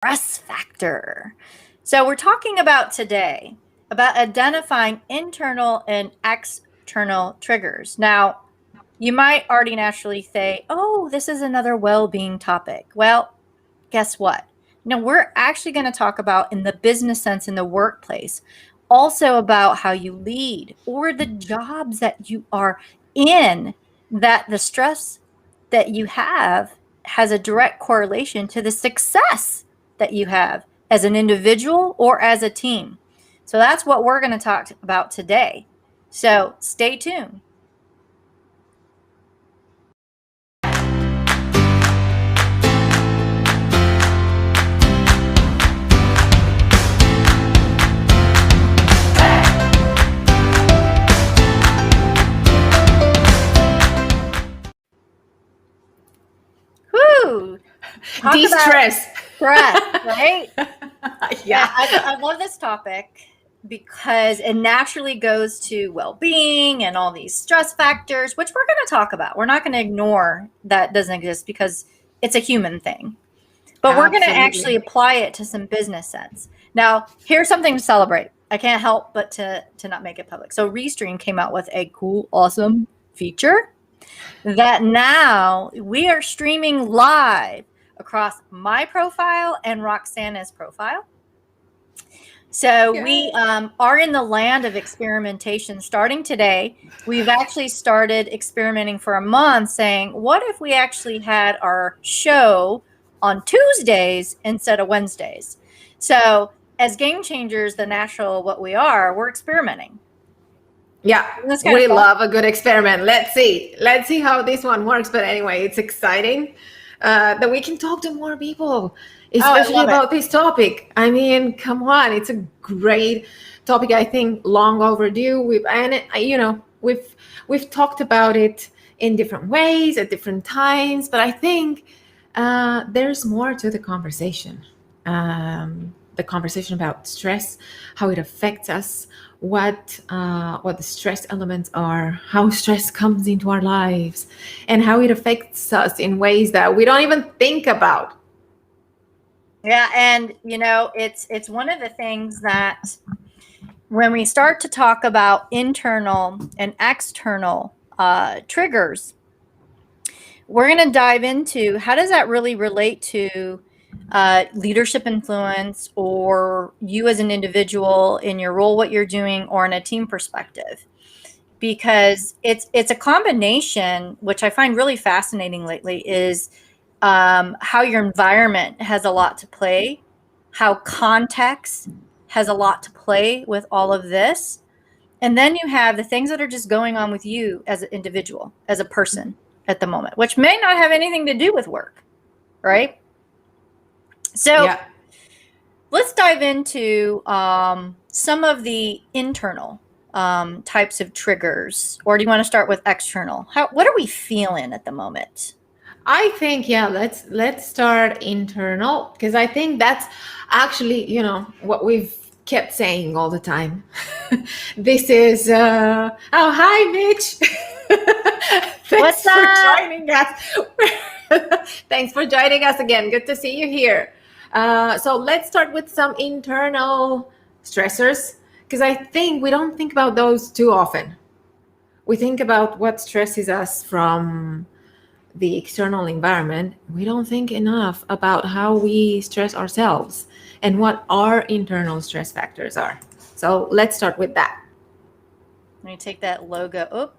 stress factor. So we're talking about today about identifying internal and external triggers. Now, you might already naturally say, oh, this is another well-being topic. Well, guess what? No, we're actually going to talk about in the business sense in the workplace, also about how you lead or the jobs that you are in, that the stress that you have has a direct correlation to the success that you have as an individual or as a team. So that's what we're going to talk about today. So stay tuned. Whoo! De-stress. Stress, right? Yeah. I love this topic because it naturally goes to well-being and all these stress factors, which we're going to talk about. We're not going to ignore that doesn't exist because it's a human thing. But we're going to actually apply it to some business sense. Now, here's something to celebrate. I can't help but to not make it public. So Restream came out with a cool, awesome feature that now we are streaming live across my profile and Roxana's profile. So we are in the land of experimentation starting today. We've actually started experimenting for a month saying, what if we actually had our show on Tuesdays instead of Wednesdays? So as game changers, the natural what we are, we're experimenting. Yeah, we love a good experiment. Let's see how this one works. But anyway, it's exciting that we can talk to more people, especially about this topic. I mean, come on, it's a great topic. I think long overdue. We've talked about it in different ways at different times, but I think there's more to the conversation. The conversation about stress, how it affects us, what the stress elements are, how stress comes into our lives, and how it affects us in ways that we don't even think about. Yeah, and it's one of the things that when we start to talk about internal and external triggers, we're going to dive into how does that really relate to leadership influence, or you as an individual in your role, what you're doing, or in a team perspective, because it's a combination, which I find really fascinating lately, is how your environment has a lot to play, how context has a lot to play with all of this. And then you have the things that are just going on with you as an individual, as a person at the moment, which may not have anything to do with work, right? So let's dive into some of the internal types of triggers, or do you want to start with external? What are we feeling at the moment? I think, let's start internal, because I think that's actually, what we've kept saying all the time. This is, hi, Mitch. Thanks for joining us. Thanks for joining us again. Good to see you here. So let's start with some internal stressors, because I think we don't think about those too often. We think about what stresses us from the external environment. We don't think enough about how we stress ourselves and what our internal stress factors are. So let's start with that. Let me take that logo. Oh,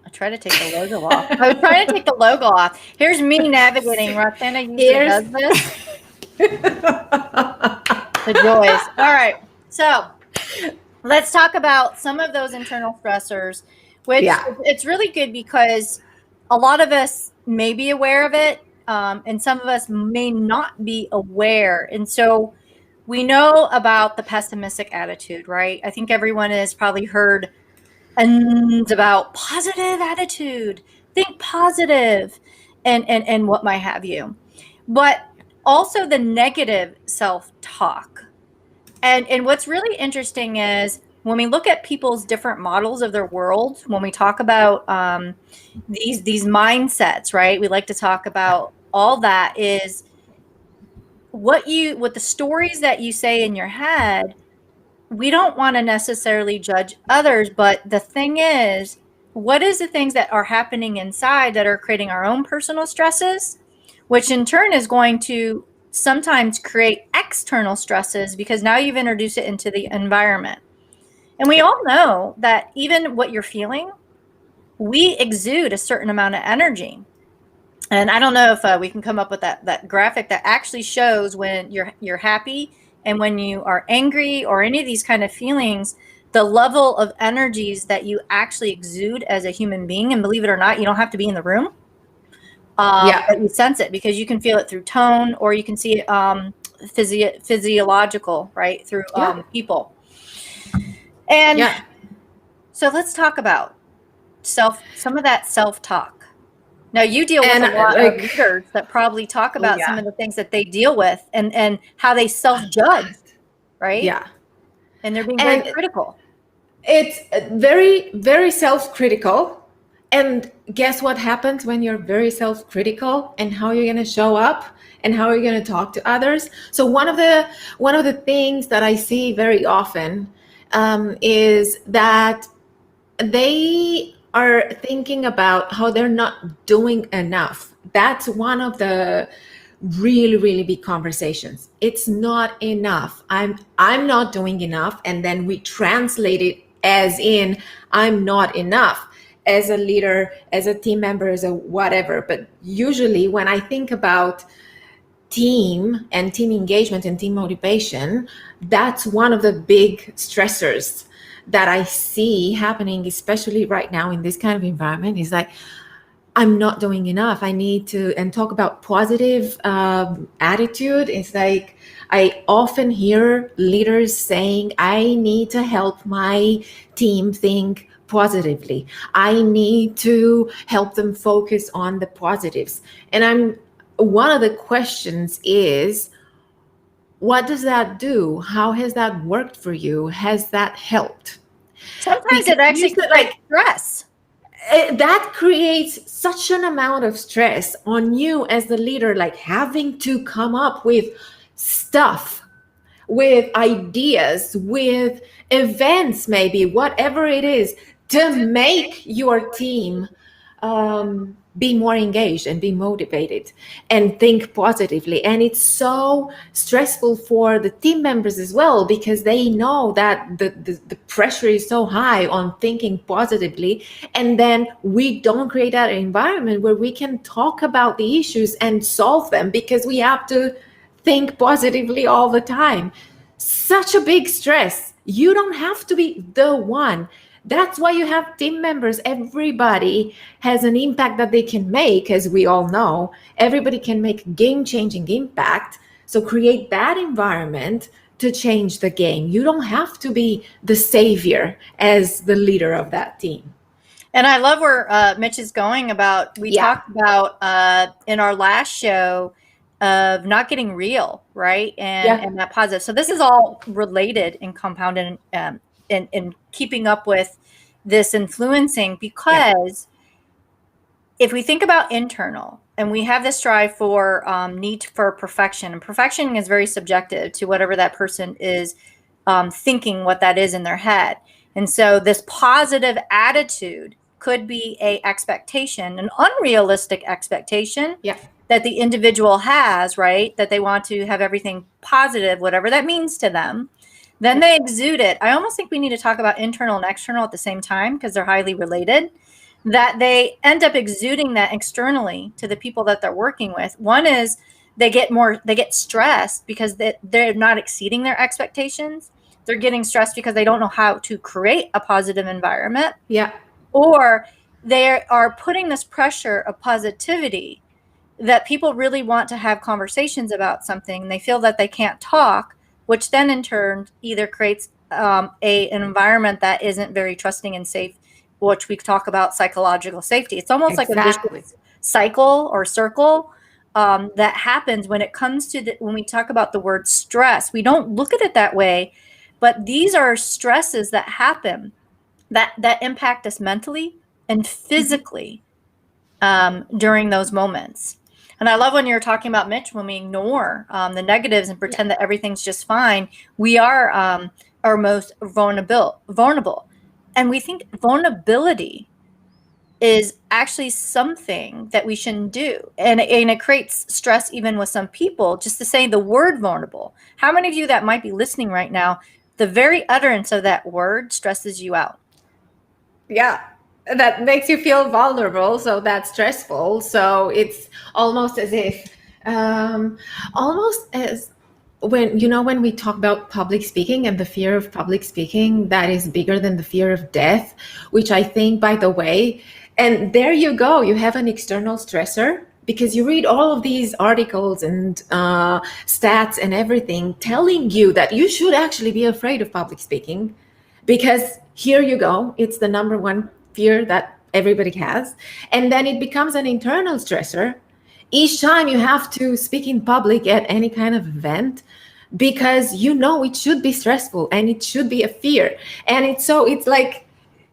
I try to take the logo off. I was trying to take the logo off. Here's me navigating. Roxana usually does this. The joys. All right. So let's talk about some of those internal stressors, which it's really good because a lot of us may be aware of it, and some of us may not be aware. And so we know about the pessimistic attitude, right? I think everyone has probably heard about positive attitude, think positive, and what might have you. But also the negative self-talk. And what's really interesting is when we look at people's different models of their world, when we talk about these mindsets, right? We like to talk about all that is what the stories that you say in your head, we don't want to necessarily judge others, but the thing is, what is the things that are happening inside that are creating our own personal stresses, which in turn is going to sometimes create external stresses because now you've introduced it into the environment. And we all know that even what you're feeling, we exude a certain amount of energy. And I don't know if we can come up with that graphic that actually shows when you're happy and when you are angry or any of these kind of feelings, the level of energies that you actually exude as a human being. And believe it or not, you don't have to be in the room, but you sense it because you can feel it through tone, or you can see it physiological, right, through people. And so let's talk about some of that self-talk. Now, you deal with a lot of leaders that probably talk about some of the things that they deal with and how they self-judge, right? Yeah. And they're being very critical. It's very, very self-critical. And guess what happens when you're very self-critical, and how you're going to show up and how you're going to talk to others? So one of the things that I see very often is that they are thinking about how they're not doing enough. That's one of the really, really big conversations. It's not enough. I'm not doing enough. And then we translate it as in I'm not enough as a leader, as a team member, as a whatever. But usually when I think about team and team engagement and team motivation, that's one of the big stressors that I see happening, especially right now in this kind of environment, is like, I'm not doing enough. I need to, and talk about positive attitude. It's like, I often hear leaders saying, I need to help my team think positively. I need to help them focus on the positives. And one of the questions is, what does that do? How has that worked for you? Has that helped? Sometimes it actually creates stress. That creates such an amount of stress on you as the leader, like having to come up with stuff, with ideas, with events, maybe whatever it is, to make your team be more engaged and be motivated and think positively. And it's so stressful for the team members as well, because they know that the pressure is so high on thinking positively. And then we don't create that environment where we can talk about the issues and solve them, because we have to think positively all the time. Such a big stress. You don't have to be the one. That's why you have team members. Everybody has an impact that they can make, as we all know. Everybody can make game-changing impact. So create that environment to change the game. You don't have to be the savior as the leader of that team. And I love where Mitch is going about, we talked about in our last show of not getting real, right? And that positive. So this is all related and compounded in keeping up with this influencing, because if we think about internal, and we have this strive for need for perfection, and perfection is very subjective to whatever that person is thinking what that is in their head. And so this positive attitude could be a expectation, an unrealistic expectation that the individual has, right? That they want to have everything positive, whatever that means to them. Then they exude it. I almost think we need to talk about internal and external at the same time, because they're highly related, that they end up exuding that externally to the people that they're working with. One is they get stressed because they're not exceeding their expectations. They're getting stressed because they don't know how to create a positive environment. Or they are putting this pressure of positivity that people really want to have conversations about something. They feel that they can't talk, which then in turn either creates an environment that isn't very trusting and safe, which we talk about psychological safety. It's almost like a vicious cycle or circle that happens when it comes to when we talk about the word stress. We don't look at it that way, but these are stresses that happen that impact us mentally and physically during those moments. And I love when you're talking about Mitch, when we ignore the negatives and pretend that everything's just fine, we are our most vulnerable. And we think vulnerability is actually something that we shouldn't do. And it creates stress even with some people, just to say the word vulnerable. How many of you that might be listening right now, the very utterance of that word stresses you out? Yeah, that makes you feel vulnerable, so that's stressful. So it's almost as if almost as when we talk about public speaking and the fear of public speaking, that is bigger than the fear of death, which I think, by the way, and there you go, you have an external stressor, because you read all of these articles and stats and everything telling you that you should actually be afraid of public speaking, because here you go, it's the number one fear that everybody has. And then it becomes an internal stressor each time you have to speak in public at any kind of event, because it should be stressful and it should be a fear. And it's like,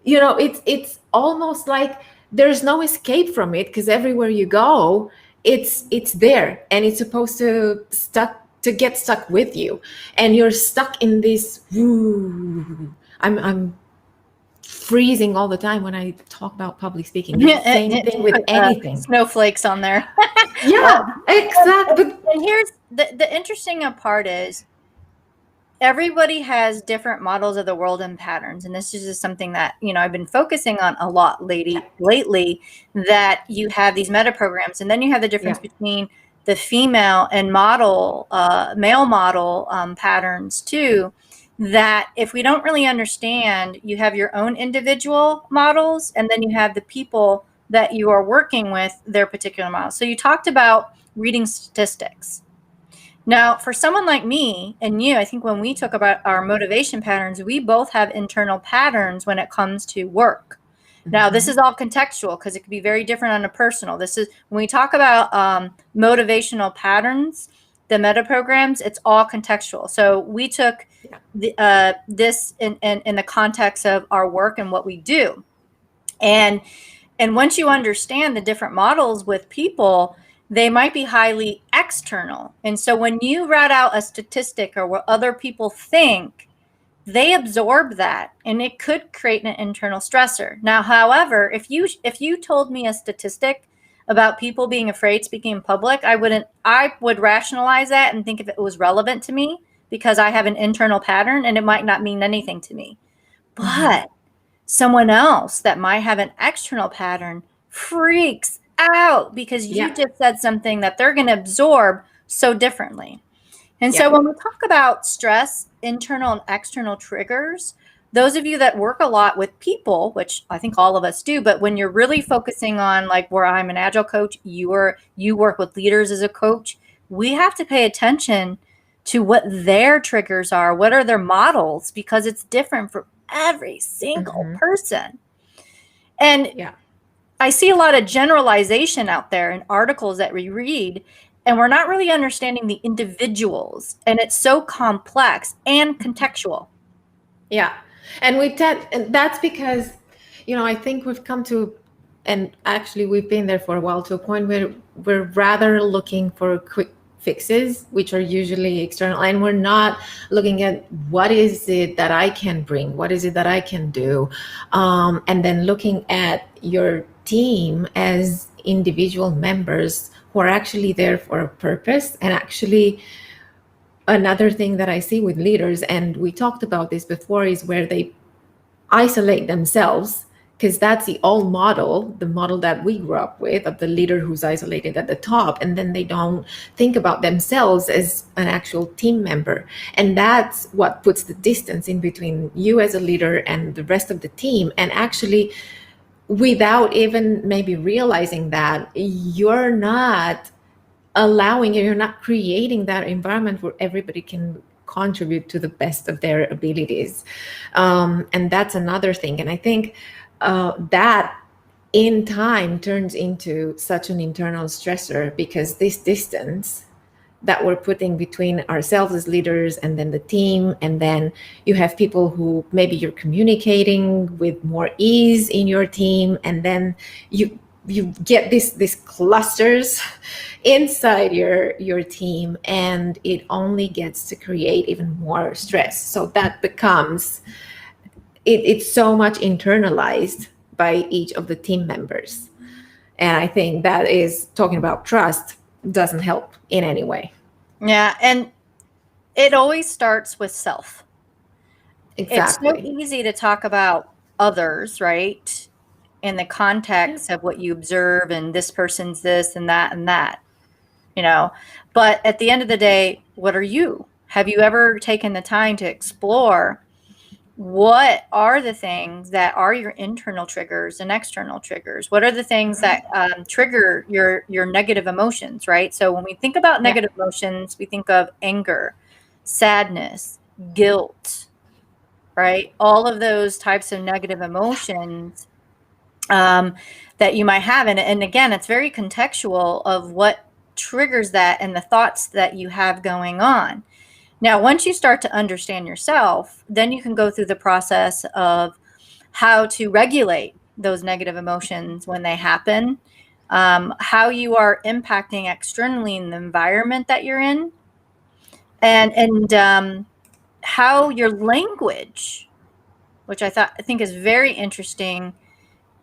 it's almost like there's no escape from it, because everywhere you go, it's there, and it's supposed to get stuck with you, and you're stuck in this. I'm freezing all the time when I talk about public speaking. It's the same thing with anything. Snowflakes on there. Yeah, exactly. And here's the interesting part is everybody has different models of the world and patterns. And this is just something that, I've been focusing on a lot lately, that you have these meta programs, and then you have the difference between the female and male model patterns too, that if we don't really understand, you have your own individual models, and then you have the people that you are working with, their particular models. So you talked about reading statistics. Now, for someone like me and you, I think when we talk about our motivation patterns, we both have internal patterns when it comes to work. Now, this is all contextual, because it could be very different on a personal. This is when we talk about motivational patterns, the meta programs, it's all contextual. So we took this in the context of our work and what we do. And once you understand the different models with people, they might be highly external. And so when you write out a statistic or what other people think, they absorb that, and it could create an internal stressor. Now, however, if you told me a statistic about people being afraid speaking in public, I would rationalize that and think if it was relevant to me, because I have an internal pattern and it might not mean anything to me. But someone else that might have an external pattern freaks out because you just said something that they're going to absorb so differently. And so when we talk about stress, internal and external triggers, those of you that work a lot with people, which I think all of us do, but when you're really focusing on, like where I'm an agile coach, you work with leaders as a coach, we have to pay attention to what their triggers are, what are their models, because it's different for every single person. And I see a lot of generalization out there in articles that we read, and we're not really understanding the individuals, and it's so complex and contextual. Yeah. And that's because, I think we've come to, and actually we've been there for a while, to a point where we're rather looking for quick fixes, which are usually external, and we're not looking at what is it that I can bring, what is it that I can do, and then looking at your team as individual members who are actually there for a purpose. And actually, another thing that I see with leaders, and we talked about this before, is where they isolate themselves, because that's the old model, the model that we grew up with, of the leader who's isolated at the top, and then they don't think about themselves as an actual team member. And that's what puts the distance in between you as a leader and the rest of the team. And actually, without even maybe realizing that, you're not creating that environment where everybody can contribute to the best of their abilities. And that's another thing. And I think that in time turns into such an internal stressor, because this distance that we're putting between ourselves as leaders and then the team, and then you have people who maybe you're communicating with more ease in your team, and then you get these clusters inside your team, and it only gets to create even more stress. So that becomes it's so much internalized by each of the team members. And I think that is talking about trust doesn't help in any way. Yeah. And it always starts with self. It's so Exactly. easy to talk about others, right? In the Yeah. context of what you observe and this person's this and that and that, you know. But at the end of the day, what are you? Have you ever taken the time to explore what are the things that are your internal triggers and external triggers? What are the things that trigger your negative emotions, right? So when we think about Yeah. negative emotions, we think of anger, sadness, guilt, right? All of those types of negative emotions that you might have. And again, it's very contextual of what triggers that and the thoughts that you have going on. Now, once you start to understand yourself, then you can go through the process of how to regulate those negative emotions when they happen, how you are impacting externally in the environment that you're in, and how your language, which I think is very interesting,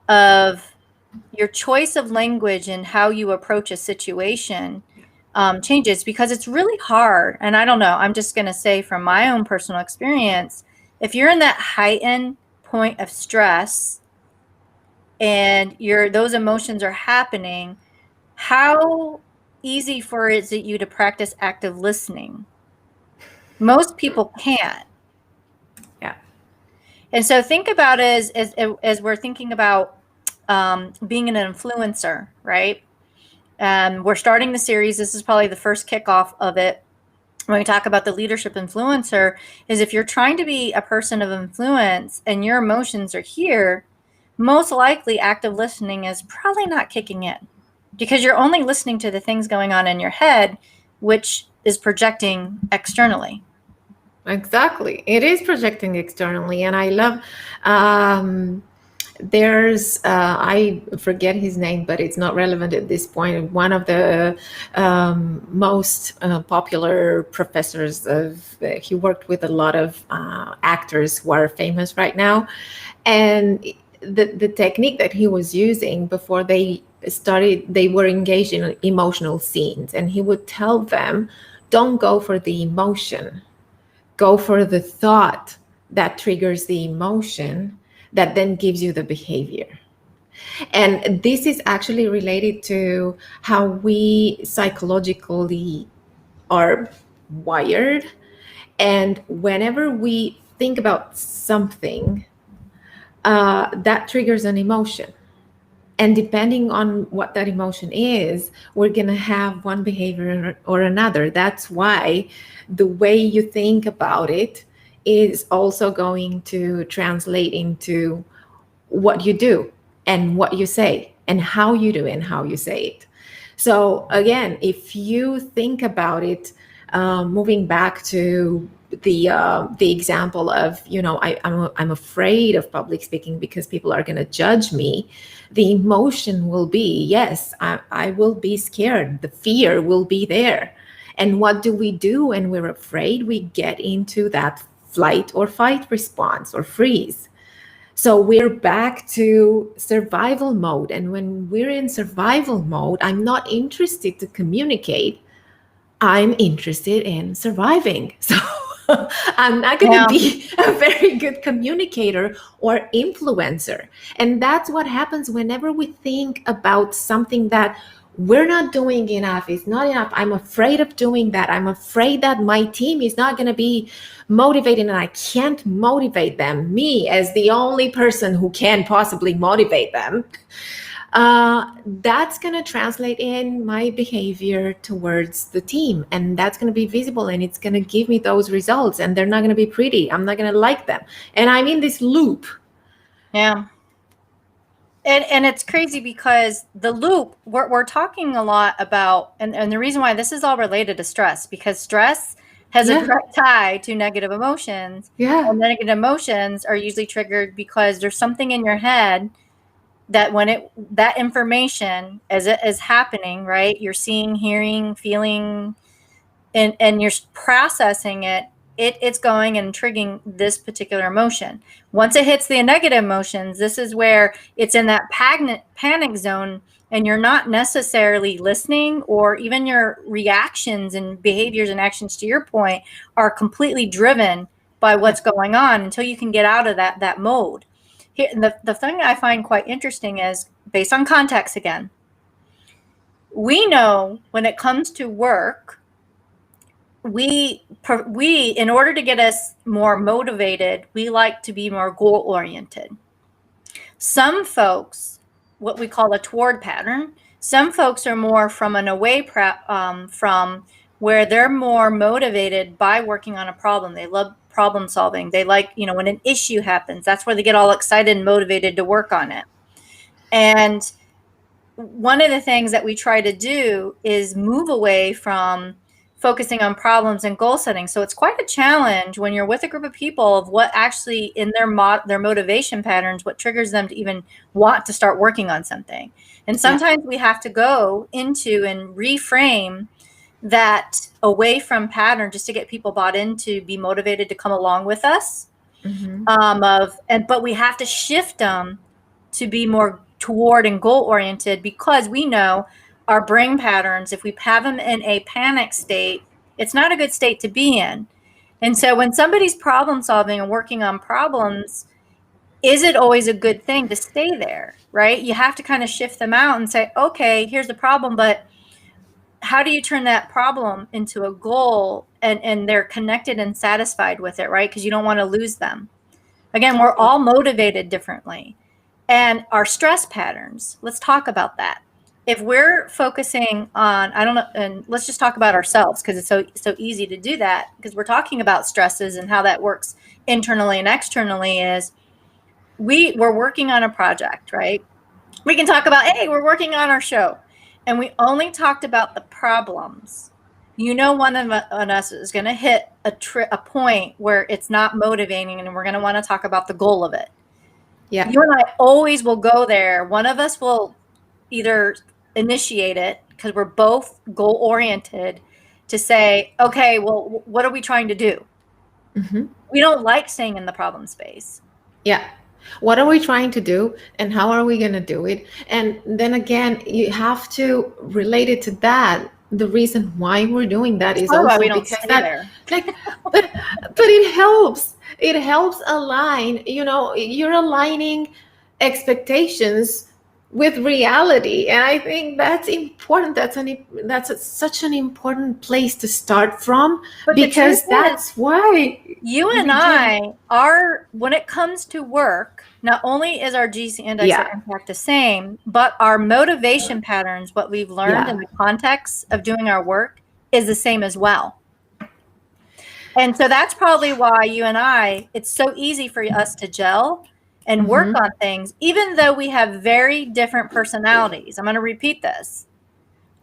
of your choice of language and how you approach a situation changes, because it's really hard. And I don't know, I'm just going to say from my own personal experience, if you're in that heightened point of stress and those emotions are happening, how easy for is it you to practice active listening? Most people can't. Yeah. And so think about it as we're thinking about being an influencer, right? We're starting the series. This is probably the first kickoff of it. When we talk about the leadership influencer, is if you're trying to be a person of influence and your emotions are here, most likely active listening is probably not kicking in, because you're only listening to the things going on in your head, which is projecting externally. Exactly. It is projecting externally. And I love, there's, I forget his name, but it's not relevant at this point. One of the most popular professors he worked with a lot of actors who are famous right now. And the technique that he was using before they were engaged in emotional scenes. And he would tell them, don't go for the emotion, go for the thought that triggers the emotion that then gives you the behavior. And this is actually related to how we psychologically are wired. And whenever we think about something, that triggers an emotion. And depending on what that emotion is, we're going to have one behavior or another. That's why the way you think about it is also going to translate into what you do and what you say and how you do and how you say it. So again, if you think about it, moving back to the example of, I'm afraid of public speaking because people are going to judge me. The emotion will be, yes, I will be scared. The fear will be there. And what do we do when we're afraid? We get into that flight or fight response or freeze. So we're back to survival mode. And when we're in survival mode, I'm not interested to communicate. I'm interested in surviving. So I'm not going to Yeah. be a very good communicator or influencer. And that's what happens whenever we think about something that we're not doing enough, it's not enough. I'm afraid of doing that. I'm afraid that my team is not going to be motivated and I can't motivate them. Me, as the only person who can possibly motivate them, that's going to translate in my behavior towards the team. And that's going to be visible and it's going to give me those results. And they're not going to be pretty. I'm not going to like them. And I'm in this loop. Yeah. And it's crazy because the loop, we're talking a lot about, and the reason why this is all related to stress, because stress has a Yeah. direct tie to negative emotions. Yeah. And negative emotions are usually triggered because there's something in your head that when that information as it is happening, right? You're seeing, hearing, feeling, and you're processing it, it's going and triggering this particular emotion. Once it hits the negative emotions, this is where it's in that panic zone, and you're not necessarily listening, or even your reactions and behaviors and actions, to your point, are completely driven by what's going on until you can get out of that mode. Here, the thing I find quite interesting is, based on context again, we know when it comes to work, we in order to get us more motivated, we like to be more goal oriented. Some folks, what we call a toward pattern, some folks are more from an away from where they're more motivated by working on a problem. They love problem solving. They like, when an issue happens, that's where they get all excited and motivated to work on it. And one of the things that we try to do is move away from focusing on problems and goal setting. So it's quite a challenge when you're with a group of people of what actually in their motivation patterns, what triggers them to even want to start working on something. And sometimes we have to go into and reframe that away from pattern just to get people bought in to be motivated to come along with us. But we have to shift them to be more toward and goal oriented, because we know our brain patterns, if we have them in a panic state, it's not a good state to be in. And so when somebody's problem solving and working on problems, is it always a good thing to stay there, right? You have to kind of shift them out and say, okay, here's the problem, but how do you turn that problem into a goal, and they're connected and satisfied with it, right? Because you don't want to lose them. Again, we're all motivated differently. And our stress patterns, let's talk about that. If we're focusing on, I don't know, and let's just talk about ourselves, because it's so easy to do that, because we're talking about stresses and how that works internally and externally. Is we're working on a project, right? We can talk about, hey, we're working on our show, and we only talked about the problems. One of us is going to hit a point where it's not motivating, and we're going to want to talk about the goal of it. Yeah. You and I always will go there. One of us will either initiate it, because we're both goal oriented, to say, okay, well, what are we trying to do? Mm-hmm. We don't like staying in the problem space. Yeah. What are we trying to do, and how are we going to do it? And then again, you have to relate it to that. The reason why we're doing that is also we don't because that, but it helps. It helps align. You're aligning expectations with reality, and I think that's important. That's such an important place to start from, because that's why you and I are, when it comes to work, not only is our GC index or impact the same, but our motivation patterns, what we've learned in the context of doing our work, is the same as well. And so that's probably why you and I, it's so easy for us to gel and work on things, even though we have very different personalities. I'm going to repeat this.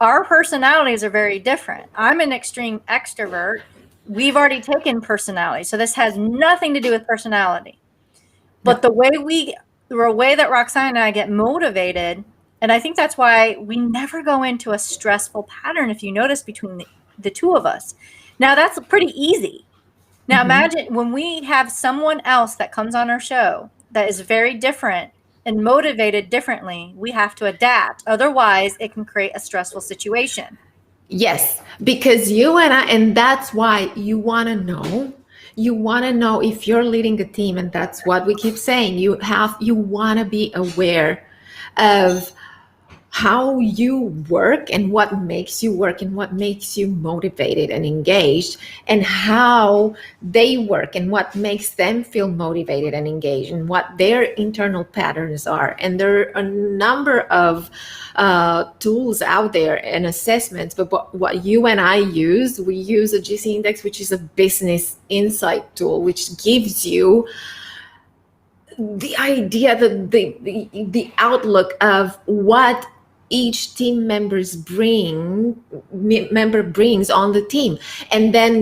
Our personalities are very different. I'm an extreme extrovert. We've already taken personality. So this has nothing to do with personality. But the way that Roxana and I get motivated, and I think that's why we never go into a stressful pattern, if you notice, between the two of us. Now, that's pretty easy. Now, imagine when we have someone else that comes on our show that is very different and motivated differently, we have to adapt. Otherwise, it can create a stressful situation. Yes, because you and I, and that's why you want to know if you're leading a team, and that's what we keep saying. You want to be aware of how you work and what makes you work and what makes you motivated and engaged, and how they work and what makes them feel motivated and engaged, and what their internal patterns are. And there are a number of tools out there and assessments, but what you and I use, we use a GC index, which is a business insight tool, which gives you the idea, the outlook of what each team member brings on the team. And then,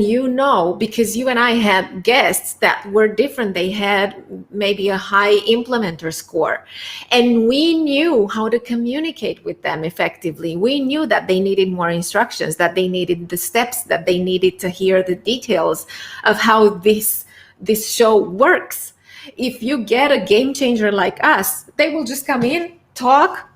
because you and I had guests that were different, they had maybe a high implementer score, and we knew how to communicate with them effectively. We knew that they needed more instructions, that they needed the steps, that they needed to hear the details of how this show works. If you get a game changer like us, they will just come in, talk,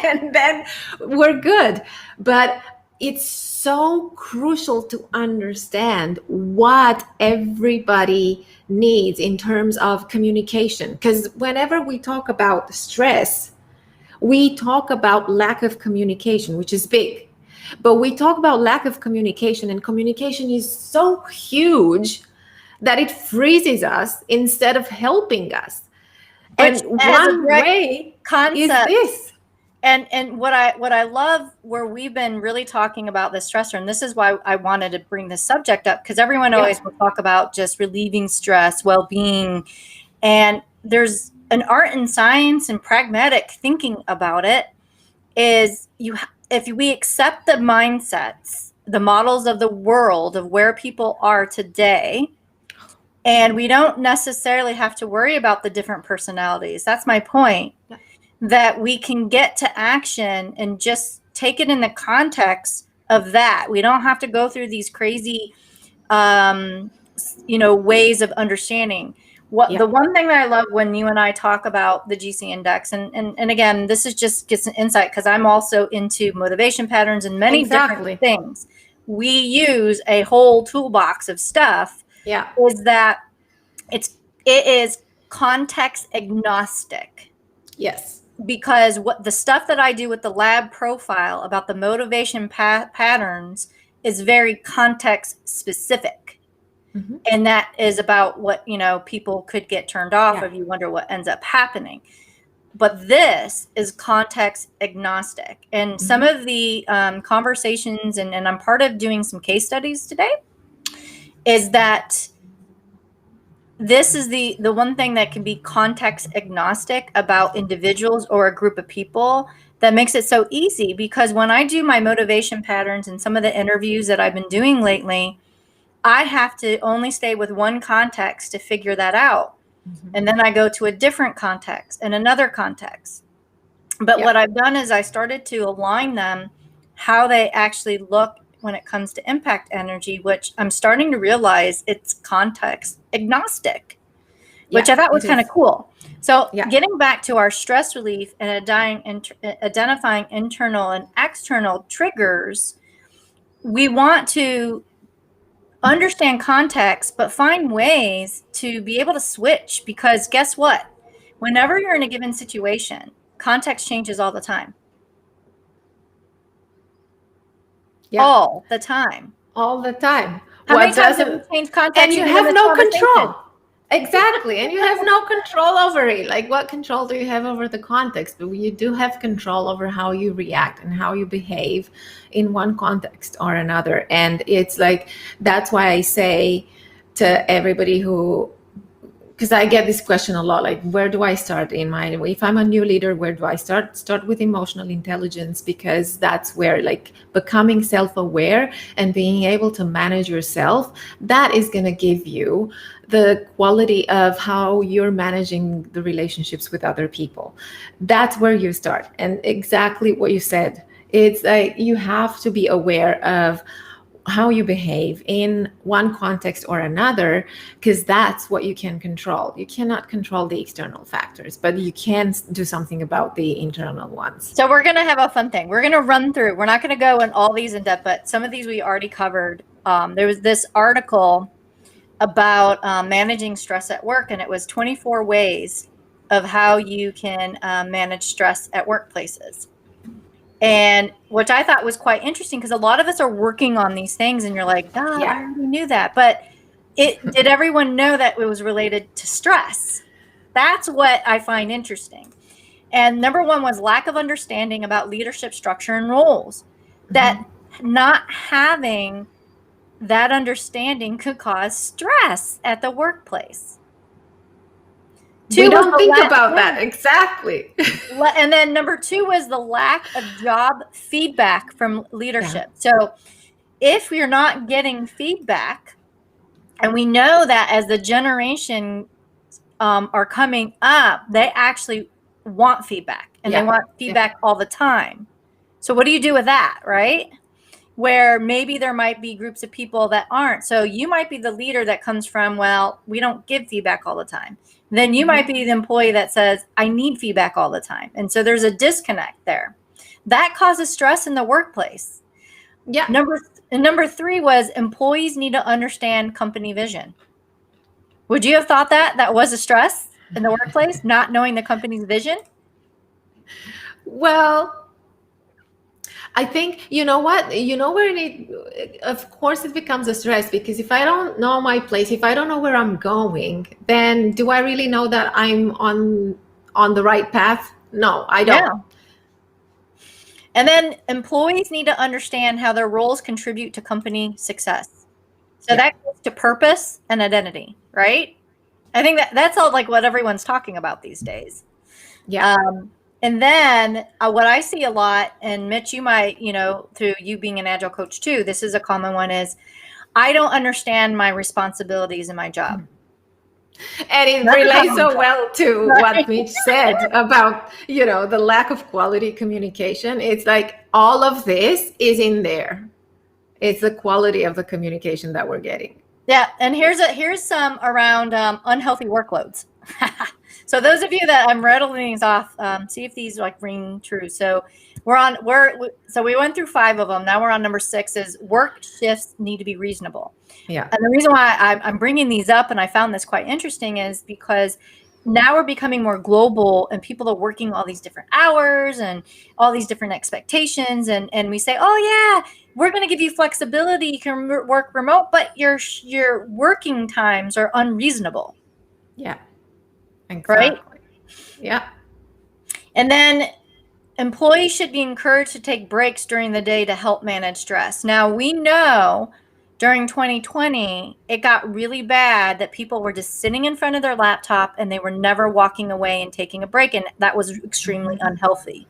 and then we're good. But it's so crucial to understand what everybody needs in terms of communication. Because whenever we talk about stress, we talk about lack of communication, which is big. But we talk about lack of communication, and communication is so huge that it freezes us instead of helping us. Which And has a one direct way is concept. this. And what I love, where we've been really talking about the stressor, and this is why I wanted to bring this subject up, because everyone always will talk about just relieving stress, well-being, and there's an art and science and pragmatic thinking about it. Is if we accept the mindsets, the models of the world of where people are today, and we don't necessarily have to worry about the different personalities. That's my point. Yeah. That we can get to action and just take it in the context of that. We don't have to go through these crazy, ways of understanding. The one thing that I love when you and I talk about the GC index, and again, this is just gets an insight because I'm also into motivation patterns and many different things. We use a whole toolbox of stuff. Yeah. Is that it is context agnostic. Yes. Because what the stuff that I do with the lab profile about the motivation patterns is very context specific. Mm-hmm. And that is about what, people could get turned off if you wonder what ends up happening. But this is context agnostic. And mm-hmm. some of the conversations, and I'm part of doing some case studies today, is that this is the one thing that can be context agnostic about individuals or a group of people that makes it so easy. Because when I do my motivation patterns and some of the interviews that I've been doing lately, I have to only stay with one context to figure that out. Mm-hmm. And then I go to a different context and another context. But what I've done is I started to align them how they actually look when it comes to impact energy, which I'm starting to realize it's context agnostic, which I thought was kind of cool. So getting back to our stress relief and identifying internal and external triggers, we want to understand context, but find ways to be able to switch, because guess what? Whenever you're in a given situation, context changes all the time. Yeah. All the time. All the time. How many times have you changed context? And you have no control. Exactly. And you have no control over it. Like, what control do you have over the context? But you do have control over how you react and how you behave in one context or another. And it's like, that's why I say to everybody because I get this question a lot, like, where do I start if I'm a new leader, where do I start? Start with emotional intelligence, because that's where, like, becoming self-aware and being able to manage yourself, that is going to give you the quality of how you're managing the relationships with other people. That's where you start. And exactly what you said, it's like you have to be aware of how you behave in one context or another, because that's what you can control. You cannot control the external factors, but you can do something about the internal ones. So we're going to have a fun thing. We're going to run through. We're not going to go in all these in depth, but some of these we already covered. There was this article about managing stress at work, and it was 24 ways of how you can manage stress at workplaces. And which I thought was quite interesting, because a lot of us are working on these things and you're like, I already knew that. But did everyone know that it was related to stress? That's what I find interesting. And number one was lack of understanding about leadership structure and roles. Mm-hmm. That not having that understanding could cause stress at the workplace. We don't think about that. Exactly. And then number 2 was the lack of job feedback from leadership. So if you're not getting feedback, and we know that as the generation are coming up, they actually want feedback, and they want feedback all the time. So what do you do with that, right? Where maybe there might be groups of people that aren't. So you might be the leader that comes from, well, we don't give feedback all the time. Then you might be the employee that says, I need feedback all the time. And so there's a disconnect there. That causes stress in the workplace. Yeah. Number 3 was employees need to understand company vision. Would you have thought that was a stress in the workplace, not knowing the company's vision? Well, I think, you know what, of course it becomes a stress, because if I don't know my place, if I don't know where I'm going, then do I really know that I'm on the right path? No, I don't. Yeah. And then employees need to understand how their roles contribute to company success. So that goes to purpose and identity, right? I think that's all like what everyone's talking about these days. Yeah. And then what I see a lot, and Mitch, you might, through you being an agile coach too, this is a common one, is I don't understand my responsibilities in my job. And it relates so well to what Mitch said about, the lack of quality communication. It's like all of this is in there. It's the quality of the communication that we're getting. Yeah, and here's some around unhealthy workloads. So those of you that I'm rattling these off, see if these like ring true. So we went through 5 of them. Now we're on number 6. Is work shifts need to be reasonable. Yeah. And the reason why I'm bringing these up, and I found this quite interesting, is because now we're becoming more global, and people are working all these different hours and all these different expectations, and we say, oh yeah, we're going to give you flexibility, you can work remote, but your working times are unreasonable. Yeah, exactly. Right? Yeah. And then employees should be encouraged to take breaks during the day to help manage stress. Now we know during 2020, it got really bad that people were just sitting in front of their laptop and they were never walking away and taking a break. And that was extremely unhealthy.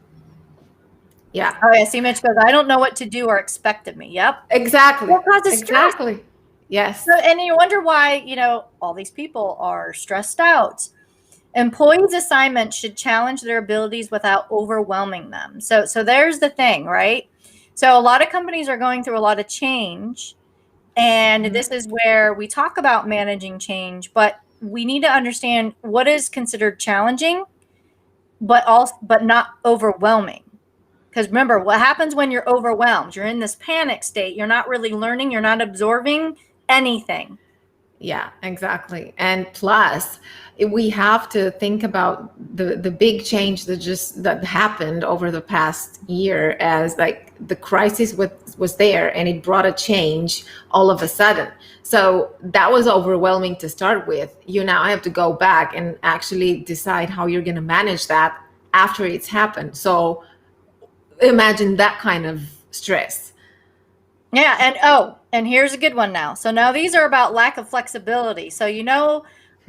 Yeah. Oh, yeah. See, Mitch goes, I don't know what to do or expect of me. Yep. Exactly. What causes stress? Exactly. Yes. So, and you wonder why, all these people are stressed out. Employees' assignments should challenge their abilities without overwhelming them. So there's the thing, right? So a lot of companies are going through a lot of change. And this is where we talk about managing change, but we need to understand what is considered challenging, but not overwhelming. Because remember, what happens when you're overwhelmed? You're in this panic state. You're not really learning. You're not absorbing anything. Yeah, exactly. And plus, we have to think about the big change that happened over the past year, as like the crisis was there and it brought a change all of a sudden. So that was overwhelming to start with. You now have to go back and actually decide how you're going to manage that after it's happened. So imagine that kind of stress. Yeah. And here's a good one now. So now these are about lack of flexibility. So,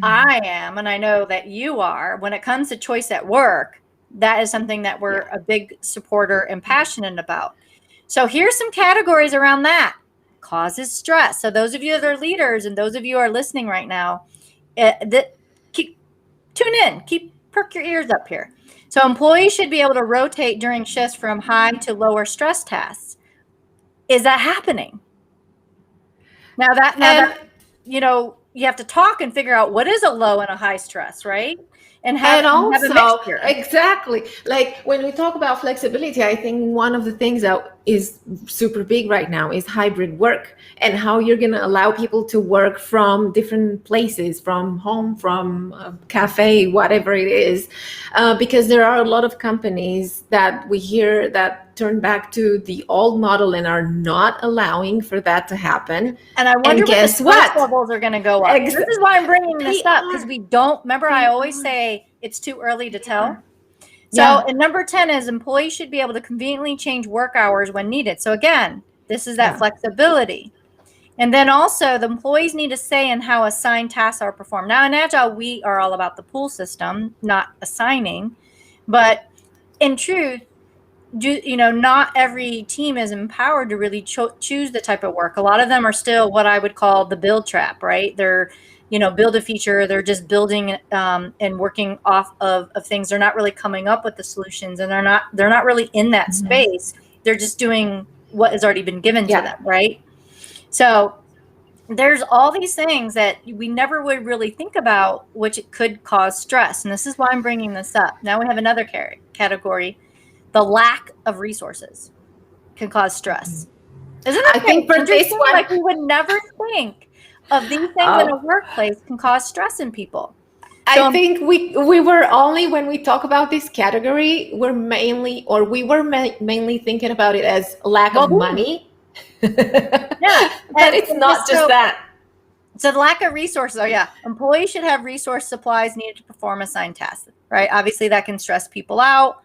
I am, and I know that you are, when it comes to choice at work, that is something that we're a big supporter and passionate about. So here's some categories around that. Causes stress. So those of you that are leaders and those of you who are listening right now, tune in, perk your ears up here. So employees should be able to rotate during shifts from high to lower stress tasks. Is that happening? Now that you have to talk and figure out what is a low and a high stress, right? And also, exactly, like when we talk about flexibility, I think one of the things that is super big right now is hybrid work, and how you're going to allow people to work from different places, from home, from a cafe, whatever it is, because there are a lot of companies that we hear that turn back to the old model and are not allowing for that to happen. And I wonder what the stress levels are going to go up. This is why I'm bringing this up, because we don't remember. I always say it's too early to tell. So, and number 10 is employees should be able to conveniently change work hours when needed. So again, this is that flexibility. And then also the employees need a say in how assigned tasks are performed. Now in Agile, we are all about the pool system, not assigning. But in truth, not every team is empowered to really choose the type of work. A lot of them are still what I would call the build trap, right? They're, build a feature. They're just building and working off of things. They're not really coming up with the solutions, and they're not really in that space. They're just doing what has already been given to them, right? So there's all these things that we never would really think about, which it could cause stress. And this is why I'm bringing this up. Now we have another category. The lack of resources can cause stress. Isn't that I think for this one, like we would never think of these things in a workplace can cause stress in people. So, I think we were only, when we talk about this category, we were mainly thinking about it as lack of money. Yeah, but it's not just that. So the lack of resources. Oh yeah, employees should have resource supplies needed to perform assigned tasks. Right. Obviously, that can stress people out.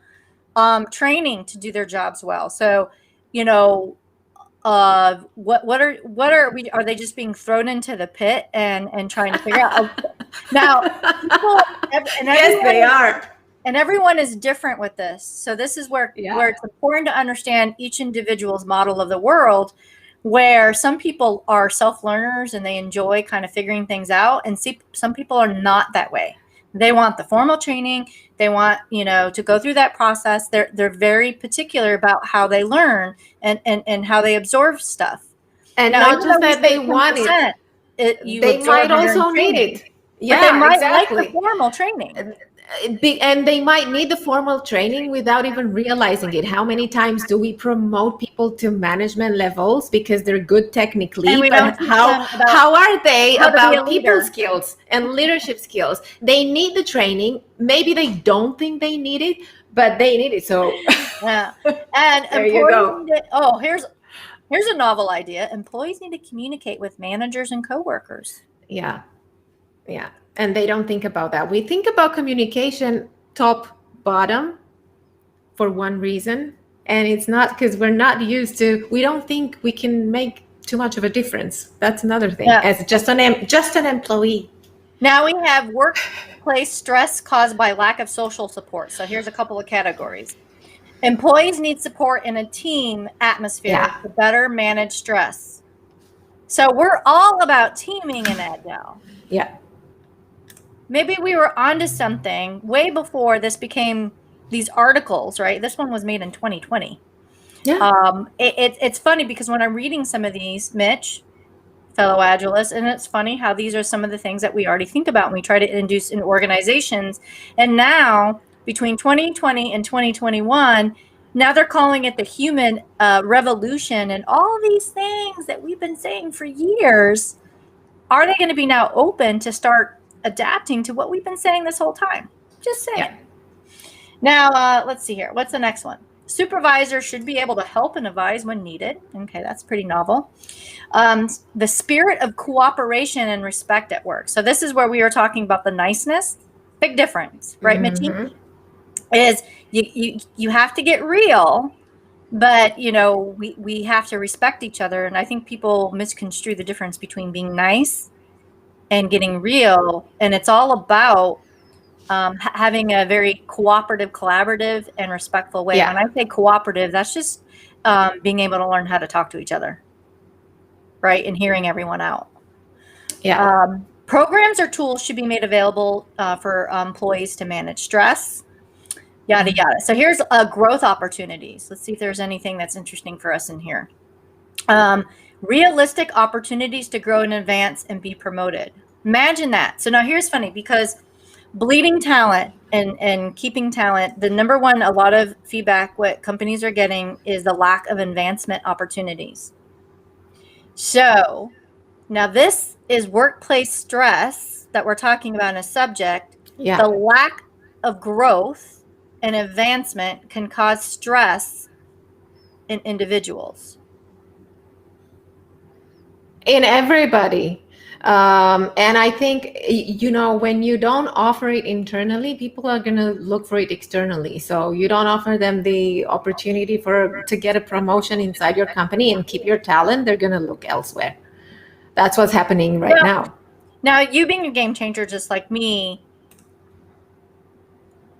Training to do their jobs well. So, what are we? Are they just being thrown into the pit and trying to figure out? Now, yes, they are. And everyone is different with this. So this is where it's important to understand each individual's model of the world, where some people are self-learners and they enjoy kind of figuring things out, and some people are not that way. They want the formal training. They want, to go through that process. They're very particular about how they learn and how they absorb stuff. And now, not just that they want it, they might also need it. Yeah, but they might like the formal training. And they might need the formal training without even realizing it. How many times do we promote people to management levels because they're good technically, but how are they about people skills and leadership skills? They need the training. Maybe they don't think they need it, but they need it. So yeah, and there you go. Here's a novel idea. Employees need to communicate with managers and coworkers. Yeah. And they don't think about that. We think about communication top bottom for one reason, and it's not because we're not used to. We don't think we can make too much of a difference. That's another thing. As just an employee. Now we have workplace stress caused by lack of social support. So here's a couple of categories. Employees need support in a team atmosphere to better manage stress. So we're all about teaming in Agile. Yeah. Maybe we were onto something way before this became these articles, right? This one was made in 2020. Yeah. It's funny because when I'm reading some of these, Mitch, fellow Agilists, and it's funny how these are some of the things that we already think about and we try to induce in organizations. And now, between 2020 and 2021, now they're calling it the human revolution, and all these things that we've been saying for years. Are they going to be now open to start adapting to what we've been saying this whole time? Just saying. Yeah. Now, let's see here. What's the next one? Supervisors should be able to help and advise when needed. Okay, that's pretty novel. The spirit of cooperation and respect at work. So this is where we were talking about the niceness. Big difference, right, Mitchie? Is you have to get real, but we have to respect each other. And I think people misconstrue the difference between being nice and getting real. And it's all about having a very cooperative, collaborative, and respectful way. Yeah. When I say cooperative, that's just being able to learn how to talk to each other, right? And hearing everyone out. Yeah. Programs or tools should be made available for employees to manage stress, yada, yada. So here's growth opportunities. Let's see if there's anything that's interesting for us in here. Realistic opportunities to grow and advance and be promoted. Imagine that. So now here's funny, because bleeding talent and keeping talent, the number one, a lot of feedback what companies are getting is the lack of advancement opportunities. So now this is workplace stress that we're talking about in a subject. Yeah. The lack of growth and advancement can cause stress in individuals. In everybody. And I think, when you don't offer it internally, people are going to look for it externally. So you don't offer them the opportunity to get a promotion inside your company and keep your talent, they're going to look elsewhere. That's what's happening right now. Now, you being a game changer just like me,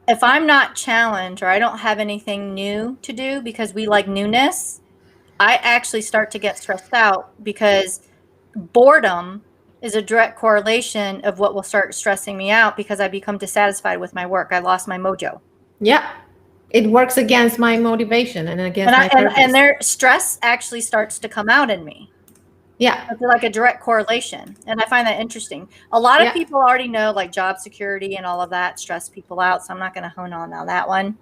if I'm not challenged or I don't have anything new to do because we like newness, I actually start to get stressed out because boredom is a direct correlation of what will start stressing me out because I become dissatisfied with my work. I lost my mojo. Yeah. It works against my motivation and against my purpose. And their stress actually starts to come out in me. Yeah. It's like a direct correlation. And I find that interesting. A lot of people already know like job security and all of that stress people out. So I'm not going to hone on that one.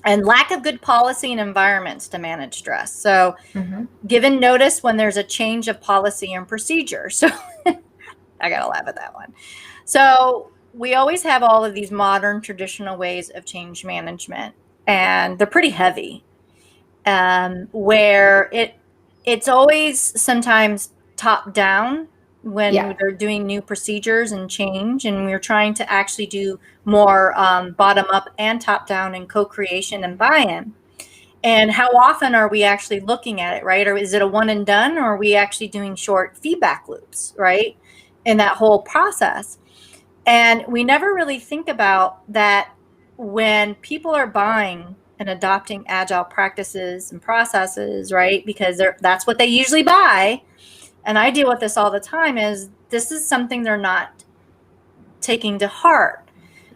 And lack of good policy and environments to manage stress. So given notice when there's a change of policy and procedure. So I got to laugh at that one. So we always have all of these modern traditional ways of change management, and they're pretty heavy, where it's always sometimes top down when they're doing new procedures and change, and we're trying to actually do more bottom up and top down and co-creation and buy-in. And how often are we actually looking at it, right? Or is it a one and done, or are we actually doing short feedback loops, right, in that whole process? And we never really think about that when people are buying and adopting agile practices and processes, right? Because that's what they usually buy. And I deal with this all the time, is this is something they're not taking to heart.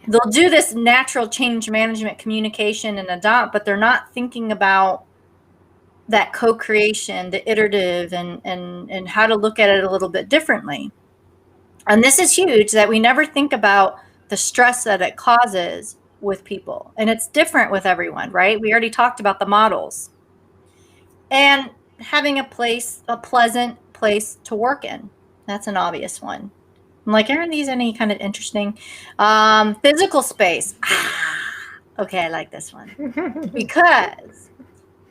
They'll do this natural change management communication and adopt, but they're not thinking about that co-creation, the iterative, and how to look at it a little bit differently. And this is huge, that we never think about the stress that it causes with people. And it's different with everyone, right? We already talked about the models. And having a pleasant place to work in. That's an obvious one. I'm like, aren't these any kind of interesting? Physical space. Okay, I like this one. Because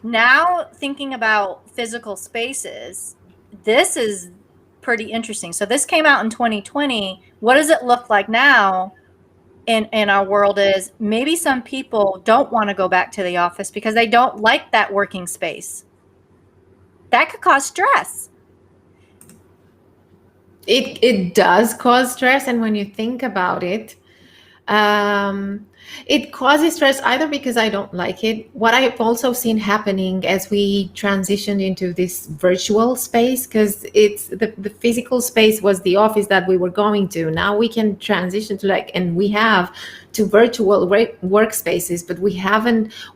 now thinking about physical spaces, this is pretty interesting. So this came out in 2020. What does it look like now in our world? Is maybe some people don't want to go back to the office because they don't like that working space. That could cause stress. It does cause stress, and when you think about it, it causes stress either because I don't like it. What I've also seen happening as we transitioned into this virtual space, because it's the physical space was the office that we were going to. Now we can transition to and we have to virtual workspaces, but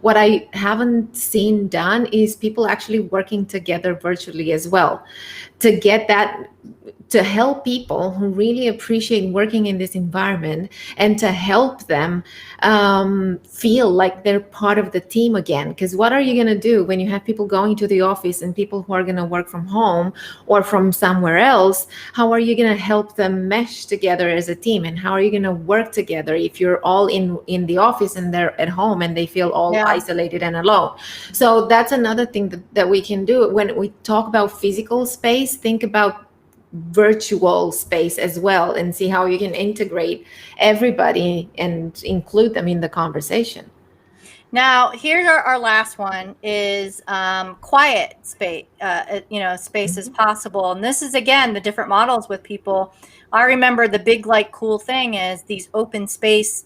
what I haven't seen done is people actually working together virtually as well, to get that, to help people who really appreciate working in this environment and to help them feel like they're part of the team again. Because what are you going to do when you have people going to the office and people who are going to work from home or from somewhere else? How are you going to help them mesh together as a team? And how are you going to work together if you're all in the office and they're at home and they feel all isolated and alone? So that's another thing that we can do. When we talk about physical space, think about virtual space as well, and see how you can integrate everybody and include them in the conversation. Now, here's our last one is quiet space, space is possible. And this is, again, the different models with people. I remember the big, cool thing is these open space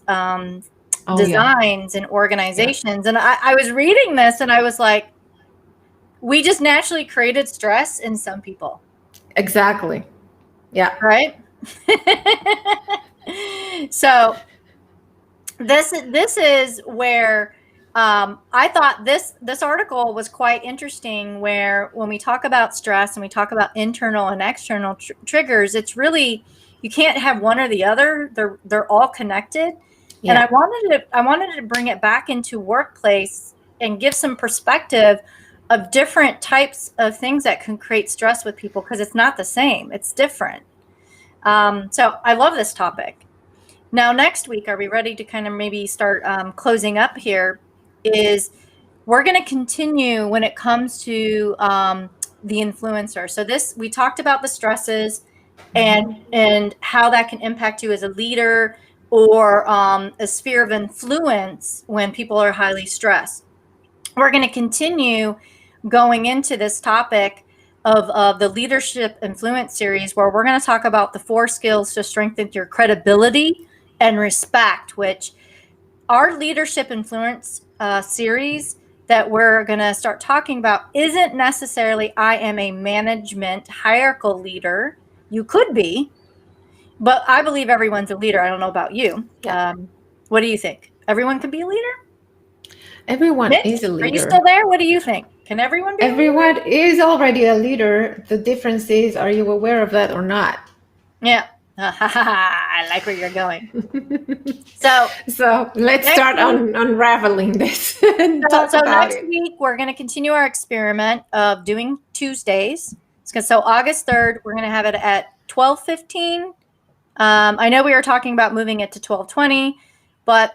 designs and organizations. And I was reading this and I was like, we just naturally created stress in some people. Exactly. Yeah. Right. So this is where I thought this article was quite interesting, where when we talk about stress and we talk about internal and external triggers, it's really, you can't have one or the other. They're all connected. Yeah. And I wanted to bring it back into workplace and give some perspective of different types of things that can create stress with people, because it's not the same, it's different. So I love this topic. Now, next week, are we ready to kind of maybe start closing up here? Is we're going to continue when it comes to the influencer. So we talked about the stresses and how that can impact you as a leader or a sphere of influence when people are highly stressed. We're going to continue going into this topic of the Leadership Influence series, where we're going to talk about the 4 skills to strengthen your credibility and respect, which our Leadership Influence series that we're going to start talking about isn't necessarily I am a management hierarchical leader. You could be, but I believe everyone's a leader. I don't know about you. Yeah. What do you think? Everyone can be a leader? Everyone Mitch, is a are you leader. still there? What do you think? Can everyone be a leader? Everyone is already a leader. The difference is, are you aware of that or not? Yeah. I like where you're going. So let's start unraveling this and talk about next it. week, we're going to continue our experiment of doing Tuesdays. So August 3rd, we're going to have it at 12:15. I know we were talking about moving it to 12:20, but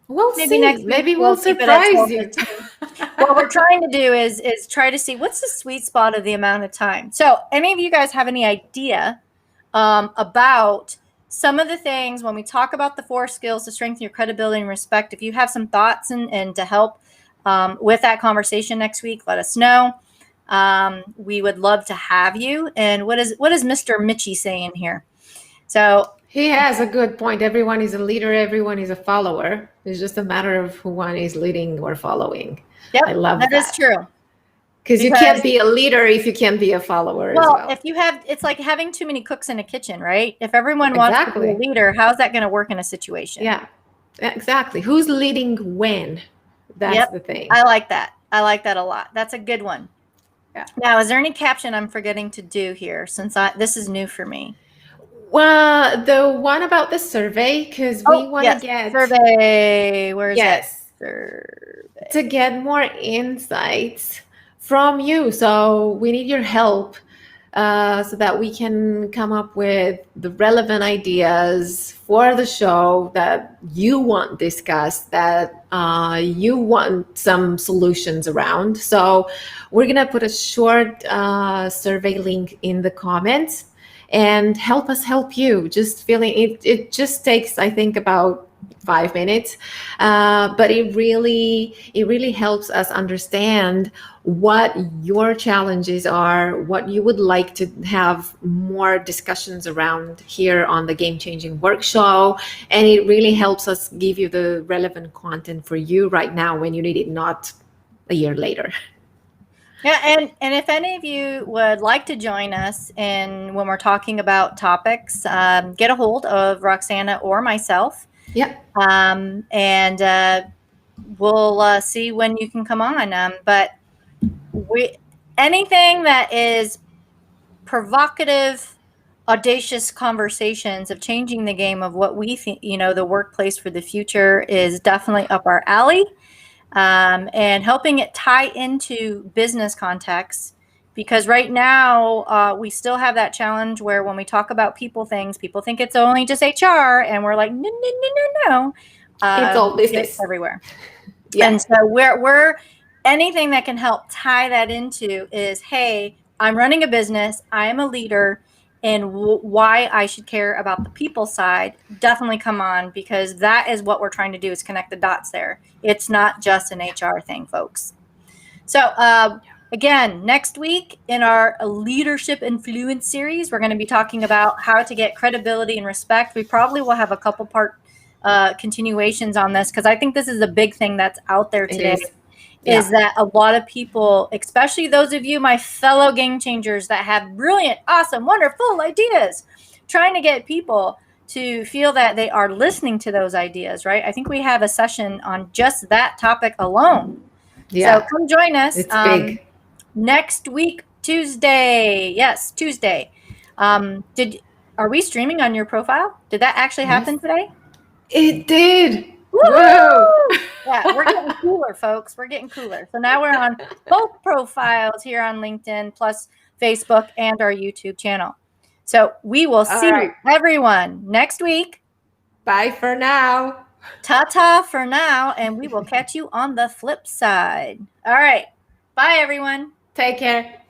We'll maybe see. next week Maybe we'll we'll keep it at surprise you. 12:15. What we're trying to do is try to see what's the sweet spot of the amount of time. So any of you guys have any idea about some of the things when we talk about the 4 skills to strengthen your credibility and respect? If you have some thoughts and to help with that conversation next week, let us know. We would love to have you. And what is Mr. Mitchie saying here? So he has a good point. Everyone is a leader. Everyone is a follower. It's just a matter of who one is leading or following. Yep, I love that. That is true. Because you can't be a leader if you can't be a follower as well. If you have, it's like having too many cooks in a kitchen, right? If everyone wants to be a leader, how's that going to work in a situation? Yeah, exactly. Who's leading when? That's the thing. I like that. I like that a lot. That's a good one. Yeah. Now, is there any caption I'm forgetting to do here, since this is new for me? Well, the one about the survey, because we want to get survey. Where is it? Survey. To get more insights from you. So we need your help so that we can come up with the relevant ideas for the show that you want discussed, that you want some solutions around. So we're going to put a short survey link in the comments. And help us help you. Just feeling it just takes, I think, about 5 minutes, but it really helps us understand what your challenges are, what you would like to have more discussions around here on the Game Changing Work Show, and it really helps us give you the relevant content for you right now when you need it, not a year later. Yeah, and if any of you would like to join us when we're talking about topics, get a hold of Roxana or myself. Yeah. And we'll see when you can come on. But anything that is provocative, audacious conversations of changing the game of what we think, the workplace for the future, is definitely up our alley. And helping it tie into business contexts, because right now we still have that challenge where when we talk about people things, people think it's only just HR, and we're like, no. It's all business. It's everywhere. Yeah. And so we're anything that can help tie that into is, hey, I'm running a business, I am a leader, and why I should care about the people side, definitely come on, because that is what we're trying to do, is connect the dots there. It's not just an HR thing, folks. So again, next week in our Leadership Influence series, we're going to be talking about how to get credibility and respect. We probably will have a couple part continuations on this, because I think this is a big thing that's out there today. Is that a lot of people, especially those of you, my fellow game changers, that have brilliant, awesome, wonderful ideas, trying to get people to feel that they are listening to those ideas, right? I think we have a session on just that topic alone. Yeah. So come join us. It's big. Next week, Tuesday. Yes, Tuesday. Are we streaming on your profile? Did that actually happen today? It did. Whoa! Yeah, we're getting cooler, folks. We're getting cooler. So now we're on both profiles here on LinkedIn, plus Facebook and our YouTube channel. So we will see everyone next week. Bye for now. Ta-ta for now, and we will catch you on the flip side. All right. Bye, everyone. Take care.